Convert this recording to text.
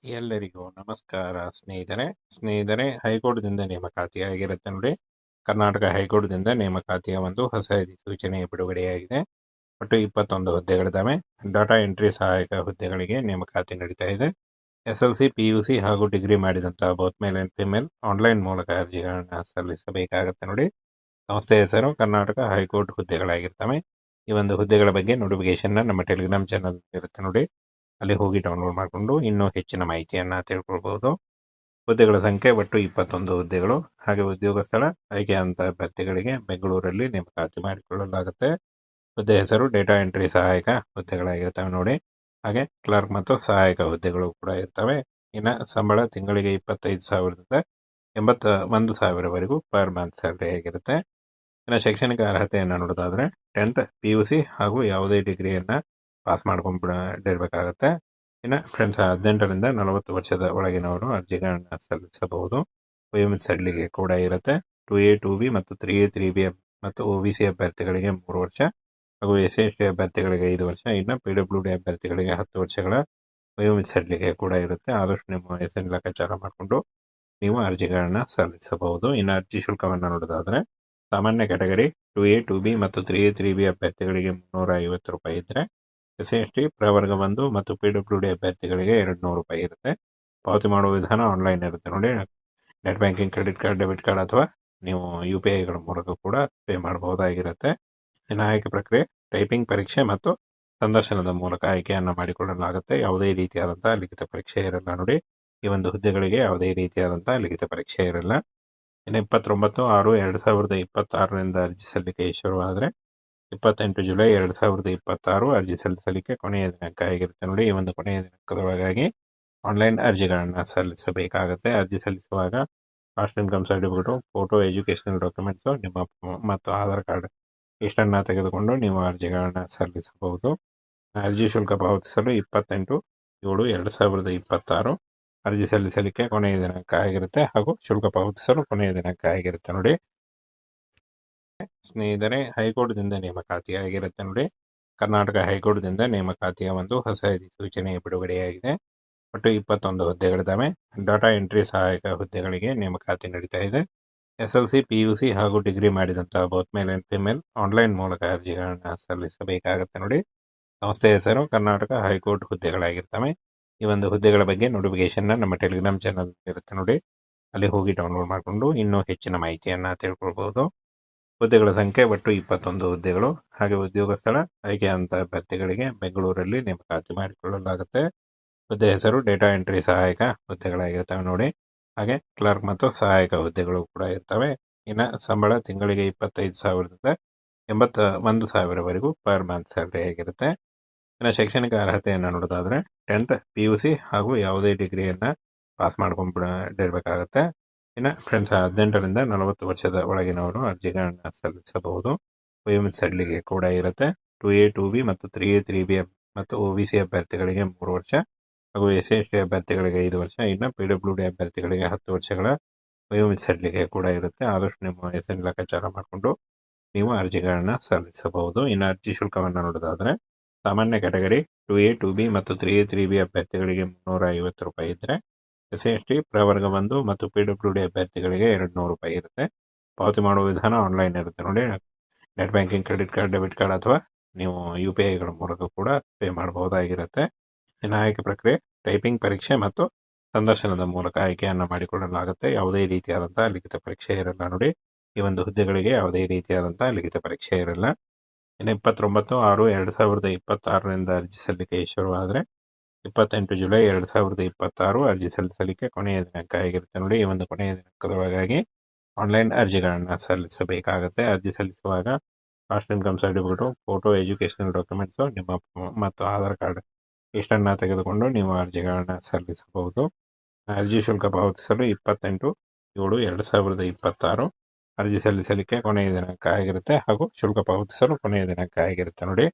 ಎಲ್ಲರಿಗೂ ನಮಸ್ಕಾರ ಸ್ನೇಹಿತರೆ ಹೈಕೋರ್ಟ್ದಿಂದ ನೇಮಕಾತಿಯಾಗಿರುತ್ತೆ ನೋಡಿ. ಕರ್ನಾಟಕ ಹೈಕೋರ್ಟ್ದಿಂದ ನೇಮಕಾತಿಯ ಒಂದು ಹೊಸ ಅಧಿಸೂಚನೆ ಬಿಡುಗಡೆಯಾಗಿದೆ. ಒಟ್ಟು 21 ಹುದ್ದೆಗಳಿದ್ದಾವೆ. ಡಾಟಾ ಎಂಟ್ರಿ ಸಹಾಯಕ ಹುದ್ದೆಗಳಿಗೆ ನೇಮಕಾತಿ ನಡೀತಾ ಇದೆ. SLC, PUC ಹಾಗೂ ಡಿಗ್ರಿ ಮಾಡಿದಂತಹ both male and female online ಮೂಲಕ ಅರ್ಜಿಗಳನ್ನ ಸಲ್ಲಿಸಬೇಕಾಗತ್ತೆ ನೋಡಿ. ಸಂಸ್ಥೆ ಹೆಸರು ಕರ್ನಾಟಕ ಹೈಕೋರ್ಟ್ ಹುದ್ದೆಗಳಾಗಿರ್ತವೆ. ಈ ಒಂದು ಹುದ್ದೆಗಳ ಬಗ್ಗೆ ನೋಟಿಫಿಕೇಶನ್ ನಮ್ಮ ಟೆಲಿಗ್ರಾಮ್ ಚಾನಲ್ ಇರುತ್ತೆ ನೋಡಿ. ಅಲ್ಲಿ ಹೋಗಿ ಡೌನ್ಲೋಡ್ ಮಾಡಿಕೊಂಡು ಇನ್ನೂ ಹೆಚ್ಚಿನ ಮಾಹಿತಿಯನ್ನು ತಿಳ್ಕೊಳ್ಬಹುದು. ಹುದ್ದೆಗಳ ಸಂಖ್ಯೆ ಒಟ್ಟು 21 ಹುದ್ದೆಗಳು. ಹಾಗೆ ಉದ್ಯೋಗ ಸ್ಥಳ ಆಯ್ಕೆಯಾದಂಥ ಅಭ್ಯರ್ಥಿಗಳಿಗೆ ಬೆಂಗಳೂರಲ್ಲಿ ನೇಮಕಾತಿ ಮಾಡಿಕೊಳ್ಳಲಾಗುತ್ತೆ. ಹುದ್ದೆ ಹೆಸರು ಡೇಟಾ ಎಂಟ್ರಿ ಸಹಾಯಕ ಹುದ್ದೆಗಳಾಗಿರ್ತವೆ ನೋಡಿ. ಹಾಗೆ ಕ್ಲರ್ಕ್ ಮತ್ತು ಸಹಾಯಕ ಹುದ್ದೆಗಳು ಕೂಡ ಇರ್ತವೆ. ಇನ್ನು ಸಂಬಳ ತಿಂಗಳಿಗೆ 25,000ದಿಂದ 81,000ವರೆಗೂ ಪರ್ ಮಂತ್ ಸ್ಯಾಲರಿ ಆಗಿರುತ್ತೆ. ಇನ್ನು ಶೈಕ್ಷಣಿಕ ಅರ್ಹತೆಯನ್ನು ನೋಡೋದಾದ್ರೆ 10th PUC ಹಾಗೂ ಯಾವುದೇ ಡಿಗ್ರಿಯನ್ನು ಪಾಸ್ ಮಾಡ್ಕೊಂಡಿರಬೇಕಾಗತ್ತೆ. ಇನ್ನು ಫ್ರೆಂಡ್ಸ್ 18ರಿಂದ 40 ವರ್ಷದ ಒಳಗಿನವರು ಅರ್ಜಿಗಳನ್ನ ಸಲ್ಲಿಸಬಹುದು. ವಯೋಮಿತಿ ಸಡಿಲಿಕೆ ಕೂಡ ಇರುತ್ತೆ. 2A 2B ಮತ್ತು 3A 3B ಮತ್ತು OBC ಅಭ್ಯರ್ಥಿಗಳಿಗೆ 3 ವರ್ಷ ಹಾಗೂ SC/ST ಅಭ್ಯರ್ಥಿಗಳಿಗೆ 5 ವರ್ಷ. ಇನ್ನು PWD ಅಭ್ಯರ್ಥಿಗಳಿಗೆ 10 ವರ್ಷಗಳ ವಯೋಮಿತಿ ಸಡಿಲಿಕೆ ಕೂಡ ಇರುತ್ತೆ. ಆದಷ್ಟು ನಿಮ್ಮ ವಯಸ್ಸನ್ನು ಲೆಕ್ಕಾಚಾರ ಮಾಡಿಕೊಂಡು ನೀವು ಅರ್ಜಿಗಳನ್ನ ಸಲ್ಲಿಸಬಹುದು. ಇನ್ನು ಅರ್ಜಿ ಶುಲ್ಕವನ್ನು ನೋಡೋದಾದ್ರೆ ಸಾಮಾನ್ಯ ಕ್ಯಾಟಗರಿ 2A 2B ಮತ್ತು 3A 3B ಅಭ್ಯರ್ಥಿಗಳಿಗೆ 350 ರೂಪಾಯಿ ಇದ್ದರೆ, SC/ST ಪ್ರವರ್ಗ 1 ಮತ್ತು PWD ಅಭ್ಯರ್ಥಿಗಳಿಗೆ 200 ರೂಪಾಯಿ ಇರುತ್ತೆ. ಪಾವತಿ ಮಾಡುವ ವಿಧಾನ ಆನ್ಲೈನ್ ಇರುತ್ತೆ ನೋಡಿ. Net banking, credit card, debit card ಅಥವಾ ನೀವು UPIಗಳ ಮೂಲಕ ಕೂಡ ಪೇ ಮಾಡಬಹುದಾಗಿರುತ್ತೆ. ಇನ್ನು ಆಯ್ಕೆ ಪ್ರಕ್ರಿಯೆ ಟೈಪಿಂಗ್ ಪರೀಕ್ಷೆ ಮತ್ತು ಸಂದರ್ಶನದ ಮೂಲಕ ಆಯ್ಕೆಯನ್ನು ಮಾಡಿಕೊಳ್ಳಲಾಗುತ್ತೆ. ಯಾವುದೇ ರೀತಿಯಾದಂಥ ಲಿಖಿತ ಪರೀಕ್ಷೆ ಇರಲ್ಲ ನೋಡಿ. ಈ ಒಂದು ಹುದ್ದೆಗಳಿಗೆ ಯಾವುದೇ ರೀತಿಯಾದಂಥ ಲಿಖಿತ ಪರೀಕ್ಷೆ ಇರಲ್ಲ. ಇನ್ನು 29/6/2026ರಿಂದ ಅರ್ಜಿ ಸಲ್ಲಿಕೆ ಶುರುವಾದರೆ 28 ಜುಲೈ 2026 ಅರ್ಜಿ ಸಲ್ಲಿಸಲಿಕ್ಕೆ ಕೊನೆಯ ದಿನಾಂಕ ಆಗಿರುತ್ತೆ ನೋಡಿ. ಈ ಒಂದು ಕೊನೆಯ ದಿನಾಂಕದೊಳಗಾಗಿ ಆನ್ಲೈನ್ ಅರ್ಜಿಗಳನ್ನು ಸಲ್ಲಿಸಬೇಕಾಗತ್ತೆ. ಅರ್ಜಿ ಸಲ್ಲಿಸುವಾಗ caste income certificate, photo, educational documents, ನಿಮ್ಮ ಮತ್ತು ಆಧಾರ್ ಕಾರ್ಡ್ ಇಷ್ಟನ್ನು ತೆಗೆದುಕೊಂಡು ನೀವು ಅರ್ಜಿಗಳನ್ನು ಸಲ್ಲಿಸಬಹುದು. ಅರ್ಜಿ ಶುಲ್ಕ ಪಾವತಿಸಲು 28/7/2026 ಅರ್ಜಿ ಸಲ್ಲಿಸಲಿಕ್ಕೆ ಕೊನೆಯ ದಿನಾಂಕ ಆಗಿರುತ್ತೆ ಹಾಗೂ ಶುಲ್ಕ ಪಾವತಿಸಲು ಕೊನೆಯ ದಿನಾಂಕ ಆಗಿರುತ್ತೆ ನೋಡಿ. ಸ್ನೇಹಿತರೆ ಹೈಕೋರ್ಟ್ದಿಂದ ನೇಮಕಾತಿಯಾಗಿರುತ್ತೆ ನೋಡಿ. ಕರ್ನಾಟಕ ಹೈಕೋರ್ಟ್ದಿಂದ ನೇಮಕಾತಿಯ ಒಂದು ಹೊಸ ಅಧಿಸೂಚನೆ ಬಿಡುಗಡೆಯಾಗಿದೆ. ಒಟ್ಟು 21 ಹುದ್ದೆಗಳಿದ್ದಾವೆ. ಡಾಟಾ ಎಂಟ್ರಿ ಸಹಾಯಕ ಹುದ್ದೆಗಳಿಗೆ ನೇಮಕಾತಿ ನಡೀತಾ ಇದೆ. SLC, PUC ಹಾಗೂ ಡಿಗ್ರಿ ಮಾಡಿದಂತಹ both male and female online ಮೂಲಕ ಅರ್ಜಿಗಳನ್ನ ಸಲ್ಲಿಸಬೇಕಾಗತ್ತೆ ನೋಡಿ. ಸಂಸ್ಥೆ ಹೆಸರು ಕರ್ನಾಟಕ ಹೈಕೋರ್ಟ್ ಹುದ್ದೆಗಳಾಗಿರ್ತವೆ. ಈ ಒಂದು ಹುದ್ದೆಗಳ ಬಗ್ಗೆ ನೋಟಿಫಿಕೇಶನ್ ನಮ್ಮ ಟೆಲಿಗ್ರಾಮ್ ಚಾನಲ್ ಇರುತ್ತೆ ನೋಡಿ. ಅಲ್ಲಿ ಹೋಗಿ ಡೌನ್ಲೋಡ್ ಮಾಡಿಕೊಂಡು ಇನ್ನೂ ಹೆಚ್ಚಿನ ಮಾಹಿತಿಯನ್ನು ತಿಳ್ಕೊಳ್ಬಹುದು. ಹುದ್ದೆಗಳ ಸಂಖ್ಯೆ ಒಟ್ಟು 21 ಹುದ್ದೆಗಳು. ಹಾಗೆ ಉದ್ಯೋಗ ಸ್ಥಳ ಆಯ್ಕೆಯಾದಂಥ ಅಭ್ಯರ್ಥಿಗಳಿಗೆ ಬೆಂಗಳೂರಲ್ಲಿ ನೇಮಕಾತಿ ಮಾಡಿಕೊಳ್ಳಲಾಗುತ್ತೆ. ಹುದ್ದೆ ಹೆಸರು ಡೇಟಾ ಎಂಟ್ರಿ ಸಹಾಯಕ ಹುದ್ದೆಗಳಾಗಿರ್ತವೆ ನೋಡಿ. ಹಾಗೆ ಕ್ಲರ್ಕ್ ಮತ್ತು ಸಹಾಯಕ ಹುದ್ದೆಗಳು ಕೂಡ ಇರ್ತವೆ. ಇನ್ನು ಸಂಬಳ ತಿಂಗಳಿಗೆ 25,000ದಿಂದ 81,000ವರೆಗೂ ಪರ್ ಮಂತ್ ಸ್ಯಾಲರಿ ಆಗಿರುತ್ತೆ. ಇನ್ನು ಶೈಕ್ಷಣಿಕ ಅರ್ಹತೆಯನ್ನು ನೋಡೋದಾದ್ರೆ 10th PUC ಹಾಗೂ ಯಾವುದೇ ಡಿಗ್ರಿಯನ್ನು ಪಾಸ್ ಮಾಡ್ಕೊಂಡಿರಬೇಕಾಗತ್ತೆ. ಇನ್ನು ಫ್ರೆಂಡ್ಸ್ 18ರಿಂದ 40 ವರ್ಷದ ಒಳಗಿನವರು ಅರ್ಜಿಗಳನ್ನ ಸಲ್ಲಿಸಬಹುದು. ವಯೋಮಿತಿ ಸಡಿಲಿಕೆ ಕೂಡ ಇರುತ್ತೆ. 2A 2B ಮತ್ತು 3A 3B ಮತ್ತು OBC ಅಭ್ಯರ್ಥಿಗಳಿಗೆ 3 ವರ್ಷ ಹಾಗೂ SC/ST ಅಭ್ಯರ್ಥಿಗಳಿಗೆ 5 ವರ್ಷ. ಇನ್ನು PWD ಅಭ್ಯರ್ಥಿಗಳಿಗೆ 10 ವರ್ಷಗಳ ವಯೋಮಿತಿ ಸಡಿಲಿಕೆ ಕೂಡ ಇರುತ್ತೆ. ಆದಷ್ಟು ನಿಮ್ಮ ವಯಸ್ಸನ್ನು ಲೆಕ್ಕಾಚಾರ ಮಾಡಿಕೊಂಡು ನೀವು ಅರ್ಜಿಗಳನ್ನ ಸಲ್ಲಿಸಬಹುದು. ಇನ್ನು ಅರ್ಜಿ ಶುಲ್ಕವನ್ನು ನೋಡೋದಾದ್ರೆ ಸಾಮಾನ್ಯ ಕ್ಯಾಟಗರಿ 2A 2B ಮತ್ತು 3A 3B ಅಭ್ಯರ್ಥಿಗಳಿಗೆ 350 ರೂಪಾಯಿ ಇದ್ದರೆ, SC/ST ಪ್ರವರ್ಗ 1 ಮತ್ತು PWD ಅಭ್ಯರ್ಥಿಗಳಿಗೆ 200 ರೂಪಾಯಿ ಇರುತ್ತೆ. ಪಾವತಿ ಮಾಡುವ ವಿಧಾನ ಆನ್ಲೈನ್ ಇರುತ್ತೆ ನೋಡಿ. Net banking, credit card, debit card ಅಥವಾ ನೀವು UPIಗಳ ಮೂಲಕ ಕೂಡ ಪೇ ಮಾಡಬಹುದಾಗಿರುತ್ತೆ. ಇನ್ನು ಆಯ್ಕೆ ಪ್ರಕ್ರಿಯೆ ಟೈಪಿಂಗ್ ಪರೀಕ್ಷೆ ಮತ್ತು ಸಂದರ್ಶನದ ಮೂಲಕ ಆಯ್ಕೆಯನ್ನು ಮಾಡಿಕೊಳ್ಳಲಾಗುತ್ತೆ. ಯಾವುದೇ ರೀತಿಯಾದಂಥ ಲಿಖಿತ ಪರೀಕ್ಷೆ ಇರಲ್ಲ ನೋಡಿ. ಈ ಒಂದು ಹುದ್ದೆಗಳಿಗೆ ಯಾವುದೇ ರೀತಿಯಾದಂಥ ಲಿಖಿತ ಪರೀಕ್ಷೆ ಇರಲ್ಲ. ಇನ್ನು 29/6/2026ರಿಂದ ಅರ್ಜಿ ಸಲ್ಲಿಕೆ ಶುರುವಾದರೆ 28 ಜುಲೈ 2026 ಅರ್ಜಿ ಸಲ್ಲಿಸಲಿಕ್ಕೆ ಕೊನೆಯ ದಿನಾಂಕ ಆಗಿರುತ್ತೆ ನೋಡಿ. ಈ ಒಂದು ಕೊನೆಯ ದಿನಾಂಕದೊಳಗಾಗಿ ಆನ್ಲೈನ್ ಅರ್ಜಿಗಳನ್ನ ಸಲ್ಲಿಸಬೇಕಾಗತ್ತೆ. ಅರ್ಜಿ ಸಲ್ಲಿಸುವಾಗ caste income certificate, photo, educational documents, ನಿಮ್ಮ ಮತ್ತು ಆಧಾರ್ ಕಾರ್ಡ್ ಇಷ್ಟನ್ನು ತೆಗೆದುಕೊಂಡು ನೀವು ಅರ್ಜಿಗಳನ್ನ ಸಲ್ಲಿಸಬಹುದು. ಅರ್ಜಿ ಶುಲ್ಕ ಪಾವತಿಸಲು 28/7/2026 ಅರ್ಜಿ ಸಲ್ಲಿಸಲಿಕ್ಕೆ ಕೊನೆಯ ದಿನಾಂಕ ಆಗಿರುತ್ತೆ ಹಾಗೂ ಶುಲ್ಕ ಪಾವತಿಸಲು ಕೊನೆಯ ದಿನಾಂಕ ಆಗಿರುತ್ತೆ ನೋಡಿ.